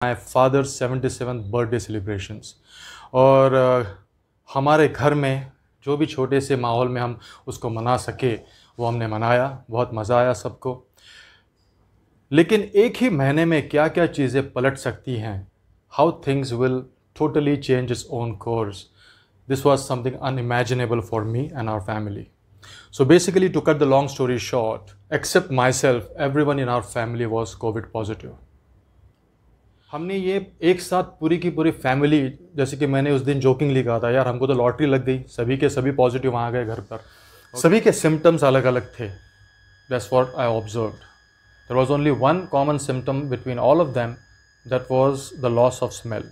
My father 77th birthday celebrations. और हमारे घर में जो भी छोटे से माहौल में हम उसको मना सके वो हमने मनाया, बहुत मज़ा आया सबको। लेकिन एक ही महीने में क्या क्या चीज़ें पलट सकती हैं, how things will totally change its own course, this was something unimaginable for me and our family. So basically, to cut the long story short, except myself, everyone in our family was COVID positive. हमने ये एक साथ पूरी की पूरी family, जैसे कि मैंने उस दिन जोकिंगली कहा था, यार हमको तो लॉटरी लग गई, सभी के सभी पॉजिटिव आ गए घर पर। सभी के सिम्टम्स अलग अलग थे। That's what I observed. There was only one common symptom between all of them, that was the loss of smell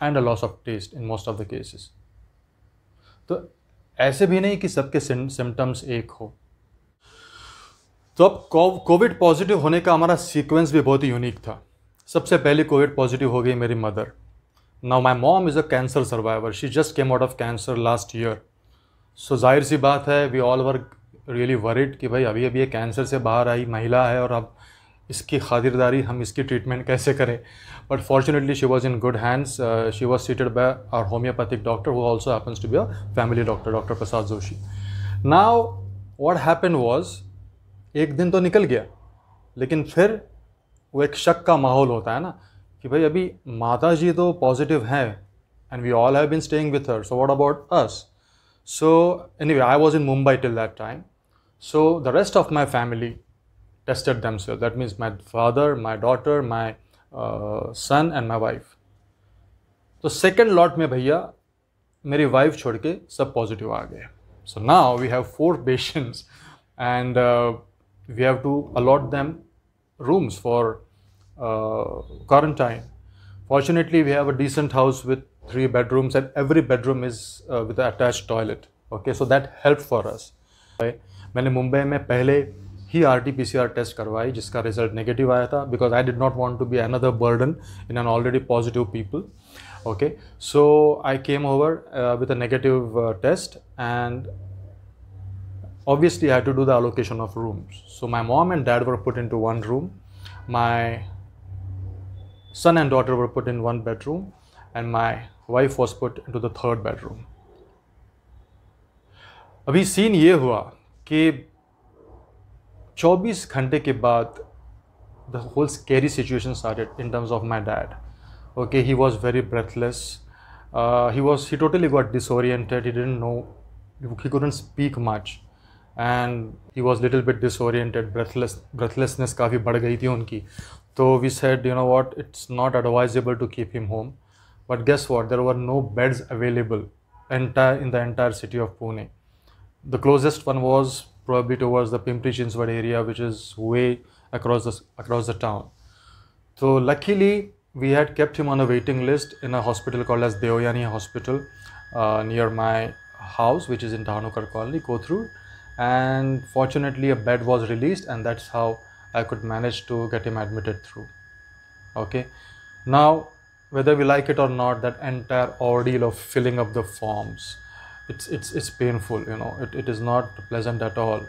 and a loss of taste in most of the cases. तो ऐसे भी नहीं कि सबके symptoms एक हो। तो अब कोविड पॉजिटिव होने का हमारा सीक्वेंस भी बहुत ही यूनिक था। सबसे पहले कोविड पॉजिटिव हो गई मेरी mother. Now my mom is a cancer survivor, she just came out of cancer last year. So जाहिर सी बात है, we all were really worried कि भाई अभी अभी ये कैंसर से बाहर आई महिला है और अब इसकी खातिरदारी, हम इसकी ट्रीटमेंट कैसे करें। But fortunately she was in good hands, she was seated by our homeopathic doctor who also happens to be a family doctor, doctor Prasad Joshi. Now what happened was, एक दिन तो निकल गया, लेकिन फिर वो एक शक का माहौल होता है ना कि भाई अभी माता जी तो पॉजिटिव हैं and we all have been staying with her, so what about us. So anyway, I was in Mumbai till that time, so the rest of my family tested themselves. That means my father, my daughter, my son and my wife. तो second lot में भैया मेरी wife छोड़ के सब positive आ गए। So now we have 4 patients and we have to allot them rooms for quarantine. Fortunately, we have a decent house with 3 bedrooms and every bedroom is with an attached toilet. Okay, so that helped for us. मैंने मुंबई में पहले ही RT-PCR test करवाई जिसका result negative आया था, because I did not want to be another burden in an already positive people. Okay, so I came over with a negative test, and obviously I had to do the allocation of rooms. So my mom and dad were put into one room, my son and daughter were put in one bedroom, and my wife was put into the third bedroom. अभी scene ये हुआ कि 24 घंटे के बाद the whole scary situation started in terms of my dad. Okay, he was very breathless. He totally got disoriented. He didn't know, he couldn't speak much, and he was little bit disoriented. Breathlessness काफ़ी बढ़ गई थी उनकी. So we said, you know what, it's not advisable to keep him home. But guess what? There were no beds available in the entire city of Pune. The closest one was probably towards the Pimpri-Chinchwad area, which is way across the town. So luckily, we had kept him on a waiting list in a hospital called as Deoyani Hospital near my house, which is in Dhanukkar Colony, Kothur. And fortunately, a bed was released, and that's how I could manage to get him admitted through. Okay. Now, whether we like it or not, that entire ordeal of filling up the forms, it's painful, you know. It is not pleasant at all.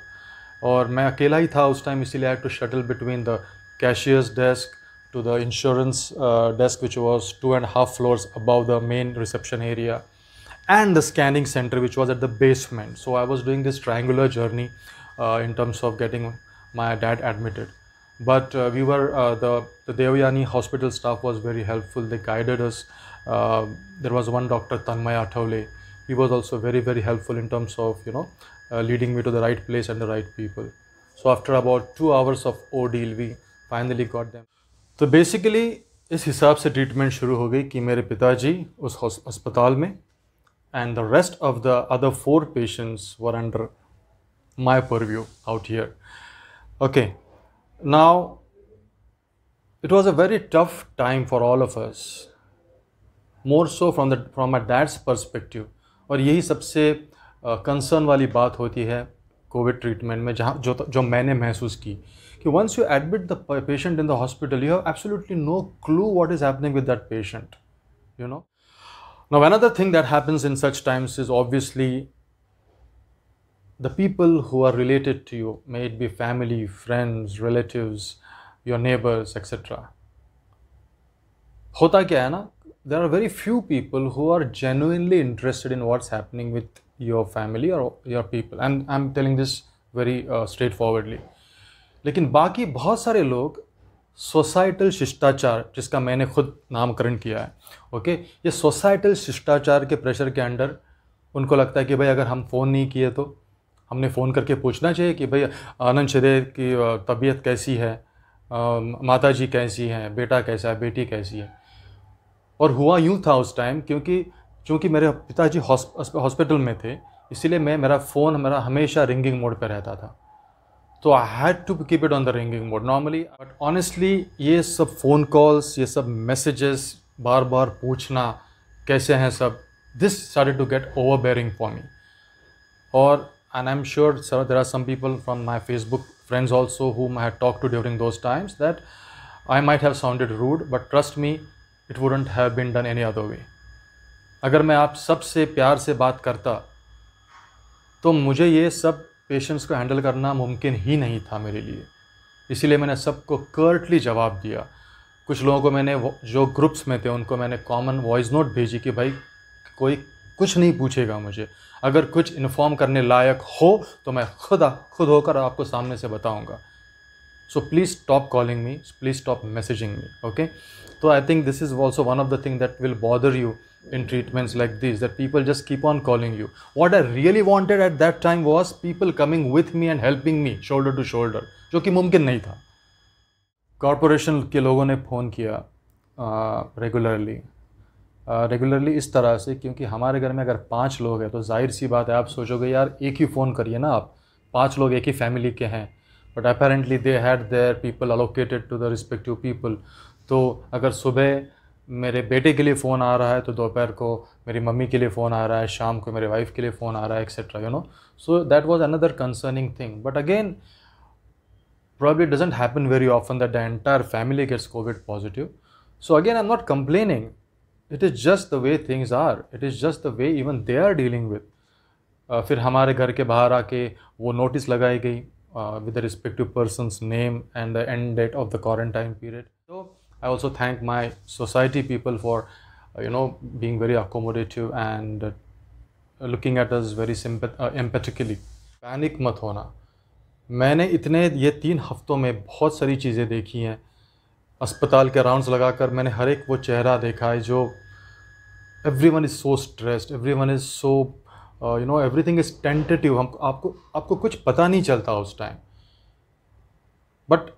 और मैं अकेला ही था उस time, इसीलिए I had to shuttle between the cashier's desk to the insurance desk, which was 2.5 floors above the main reception area, and the scanning center, which was at the basement. So I was doing this triangular journey in terms of getting my dad admitted. But we were the Deoyani hospital staff was very helpful. They guided us. There was one doctor, Tanmay Athawale. He was also very, very helpful in terms of, you know, leading me to the right place and the right people. So after about 2 hours of ordeal, we finally got them. तो basically इस हिसाब से treatment शुरू हो गई कि मेरे पिताजी उस अस्पताल में, and the rest of the other 4 patients were under my purview out here. Okay, now it was a very tough time for all of us, more so from my dad's perspective. और यही सबसे concern वाली बात होती है Covid treatment में, जहाँ जो मैंने महसूस की कि once you admit the patient in the hospital, you have absolutely no clue what is happening with that patient, you know. Now, another thing that happens in such times is obviously the people who are related to you, may it be family, friends, relatives, your neighbors, etc. होता क्या है ना, there are very few people who are genuinely interested in what's happening with your family or your people, and I'm telling this very straightforwardly. लेकिन बाकी बहुत सारे लोग societal शिष्टाचार, जिसका मैंने खुद नामकरण किया है, ओके, ये सोसाइटल शिष्टाचार के प्रेशर के अंडर उनको लगता है कि भाई अगर हम फ़ोन नहीं किए तो हमने फ़ोन करके पूछना चाहिए कि भाई आनंद शिदे की तबीयत कैसी है, माता जी कैसी हैं, बेटा कैसा है, बेटी कैसी है। और हुआ यूँ था उस टाइम, क्योंकि मेरे पिताजी हॉस्पिटल में थे, इसीलिए मेरा फ़ोन हमेशा रिंगिंग मोड पे रहता था, तो I had to keep it on the ringing mode normally. But honestly ये सब फ़ोन कॉल्स, ये सब मैसेजेस, बार बार पूछना कैसे हैं सब, this started to get overbearing for me. और and I'm sure there are some people from my Facebook friends also whom I had talked to during those times that I might have sounded rude, but trust me, it wouldn't have been done any other way. अगर मैं आप सबसे प्यार से बात करता तो मुझे ये सब पेशेंट्स को हैंडल करना मुमकिन ही नहीं था मेरे लिए, इसीलिए मैंने सबको कर्टली जवाब दिया। कुछ लोगों को मैंने, जो ग्रुप्स में थे, उनको मैंने कॉमन वॉइस नोट भेजी कि भाई कोई कुछ नहीं पूछेगा मुझे, अगर कुछ इन्फॉर्म करने लायक हो तो मैं खुद होकर आपको सामने से बताऊंगा। So please stop calling me, please stop messaging me, okay. तो I think this is also one of the thing that will bother you in treatments like these, that people just keep on calling you. What I really wanted at that time was people coming with me and helping me shoulder to shoulder, जो कि मुमकिन नहीं था। Corporation के लोगों ने phone किया regularly इस तरह से, क्योंकि हमारे घर में अगर 5 लोग हैं तो जाहिर सी बात है आप सोचोगे यार एक ही फ़ोन करिए ना, आप 5 लोग एक ही फैमिली के हैं, but apparently they had their people allocated to the respective people. तो अगर सुबह मेरे बेटे के लिए फ़ोन आ रहा है तो दोपहर को मेरी मम्मी के लिए फ़ोन आ रहा है, शाम को मेरे वाइफ के लिए फ़ोन आ रहा है, etcetera, you know. So that was another concerning thing, but again probably it doesn't happen very often that the entire family gets COVID positive. So again, I'm not complaining. It is just the way things are. It is just the way even they are dealing with. फिर हमारे घर के बाहर आके वो notice लगाई गई with the respective person's name and the end date of the quarantine period. So I also thank my society people for being very accommodative and looking at us very empathically. Panic मत होना। मैंने ये 3 हफ्तों में बहुत सारी चीज़ें देखी हैं। अस्पताल के राउंड्स लगाकर मैंने हर एक वो चेहरा देखा है जो everyone is so stressed, everyone is so everything is tentative. आपको कुछ पता नहीं चलता उस time, but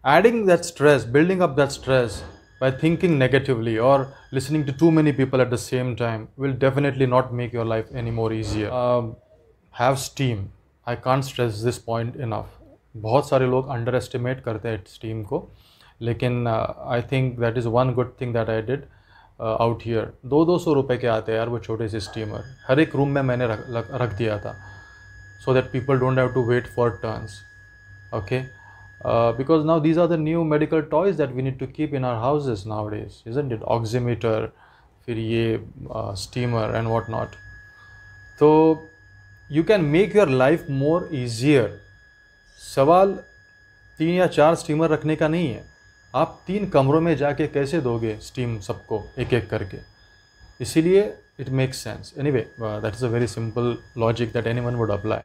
adding that stress, building up that stress by thinking negatively or listening to too many people at the same time will definitely not make your life any more easier. Have steam. I can't stress this point enough. बहुत सारे लोग under estimate करते हैं steam को, लेकिन I think that is one good thing that I did out here. 200 रुपये के आते हैं यार वो छोटे से स्टीमर, हर एक रूम में मैंने रख दिया था, so that people don't have to wait for turns, okay. Because now these are the new medical toys that we need to keep in our houses nowadays, isn't it? Oximeter, फिर ये steamer and what not. तो you can make your life more easier. सवाल 3 या 4 steamer रखने का नहीं है, आप 3 कमरों में जाके कैसे दोगे स्टीम सबको एक एक करके, इसीलिए it makes sense. Anyway, that is a very simple logic that anyone would apply.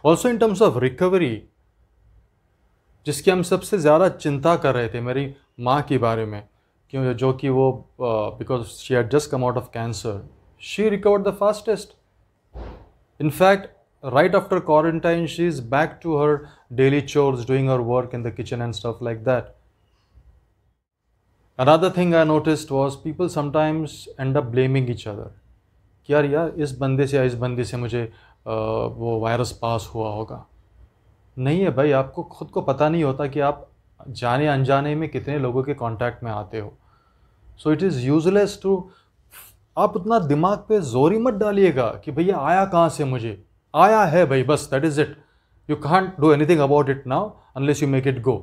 Also in terms of recovery, जिसकी हम सबसे ज़्यादा चिंता कर रहे थे मेरी माँ के बारे में, क्यों, जो कि वो because she had just come out of cancer, she recovered the fastest. In fact right after quarantine she is back to her daily chores, doing her work in the kitchen and stuff like that. Another thing I noticed was people sometimes end up blaming each other कि यार इस बंदे से या इस बंदी से मुझे वो वायरस पास हुआ होगा। नहीं है भाई, आपको खुद को पता नहीं होता कि आप जाने अनजाने में कितने लोगों के कांटेक्ट में आते हो। So it is useless to, आप उतना दिमाग पे जोर ही मत डालिएगा कि भैया आया कहाँ से, मुझे आया है भाई, बस that is it. You can't do anything about it now unless you make it go.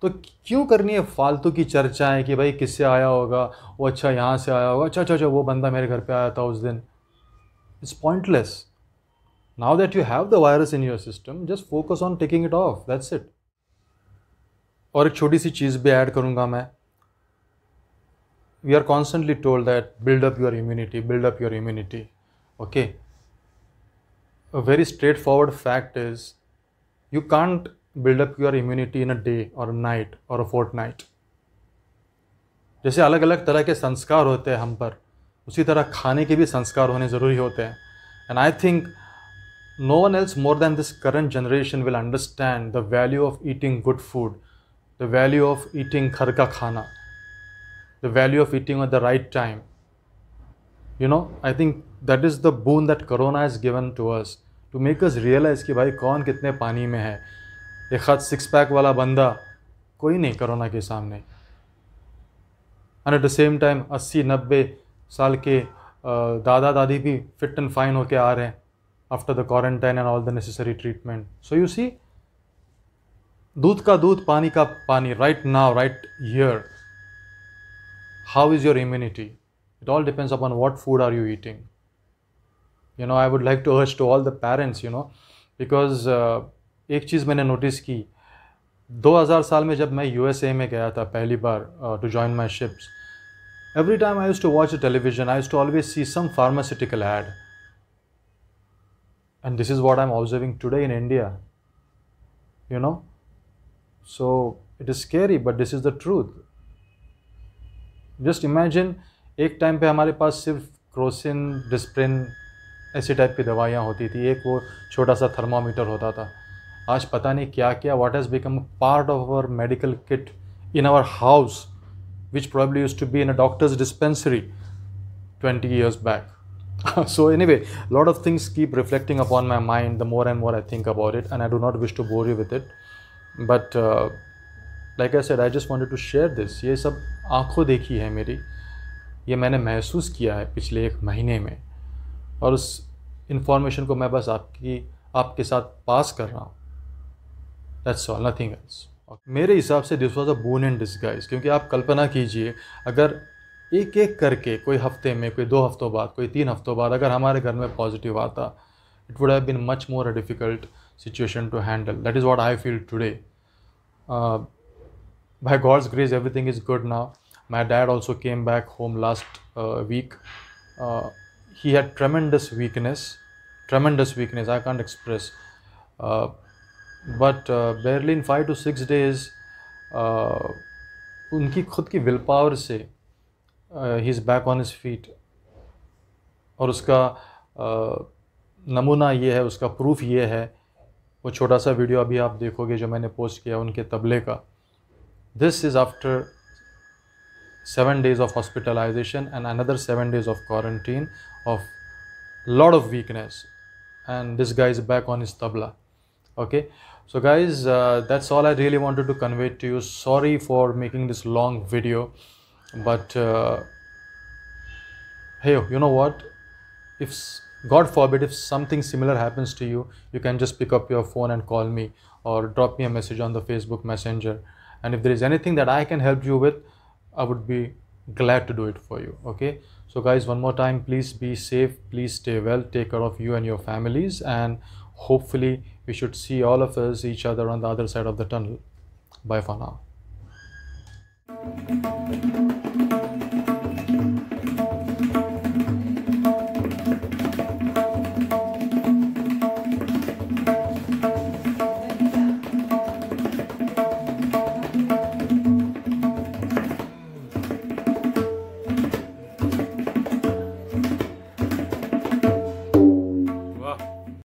तो क्यों करनी है फालतू की चर्चाएं कि भाई किससे आया होगा, वो अच्छा यहाँ से आया होगा, अच्छा वो बंदा मेरे घर पे आया था उस दिन। It's pointless. Now that you have the virus in your system, just focus on taking it off. That's it. और एक छोटी सी चीज़ भी ऐड करूँगा मैं, we are constantly told that build up your immunity, build up your immunity. Okay, a very straightforward fact is you can't build up your immunity in a day or a night or a fortnight. जैसे अलग अलग तरह के संस्कार होते हैं हम पर, उसी तरह खाने के भी संस्कार होने ज़रूरी होते हैं. And I think no one else more than this current generation will understand the value of eating good food, the value of eating घर का खाना, the value of eating at the right time. You know, I think that is the boon that Corona has given to us, to make us realize कि भाई कौन कितने पानी में है. एक हाथ 6 पैक वाला बंदा कोई नहीं कोरोना के सामने. And at the same time 80-90 साल के दादा दादी भी फिट एंड फाइन होके आ रहे हैं after the quarantine and all the necessary treatment. So you see, दूध का दूध, पानी का पानी, right now, right here. How is your immunity? It all depends upon what food are you eating. You know, I would like to urge to all the parents, you know, because एक चीज़ मैंने notice की, 2000 साल में जब मैं USA में गया था पहली बार to join my ships, every time I used to watch the television, I used to always see some pharmaceutical ad. And this is what I'm observing today in India, you know. So it is scary, but this is the truth. Just imagine, एक time पे हमारे पास सिर्फ Crocin, Disprin ऐसी type की दवाइयाँ होती थी, एक वो छोटा सा थर्मामीटर होता था. आज पता नहीं क्या क्या, what has become a part of our medical kit in our house, which probably used to be in a doctor's dispensary 20 years back. So anyway, a lot of things keep reflecting upon my mind the more and more I think about it, and I do not wish to bore you with it. But like I said, I just wanted to share this. ये सब आंखों देखी है मेरी, ये मैंने महसूस किया है पिछले 1 महीने में, और उस इंफॉर्मेशन को मैं बस आपके साथ पास कर रहा हूँ. That's all, nothing else. मेरे हिसाब से this was a boon in disguise, क्योंकि आप कल्पना कीजिए अगर एक एक करके कोई हफ्ते में, कोई 2 हफ्तों बाद, कोई 3 हफ्तों बाद अगर हमारे घर में पॉजिटिव आता, it would have been much more a difficult situation to handle. That is what I feel today. By God's grace everything is good now. My dad also came back home last week. He had tremendous weakness I can't express, but barely in 5 to 6 days उनकी खुद की will power से he is back on his feet. और उसका नमूना ये है, उसका प्रूफ ये है, वो छोटा सा वीडियो अभी आप देखोगे जो मैंने पोस्ट किया उनके तबले का. This is after 7 days of hospitalization and another 7 days of quarantine of lot of weakness, and this guy is back on his tabla. Okay, so guys, that's all I really wanted to convey to you. Sorry for making this long video, but hey, you know what, if God forbid if something similar happens to you, you can just pick up your phone and call me or drop me a message on the Facebook Messenger, and if there is anything that I can help you with, I would be glad to do it for you. Okay, so guys, one more time, please be safe, please stay well, take care of you and your families, and hopefully we should see all of us each other on the other side of the tunnel. Bye for now.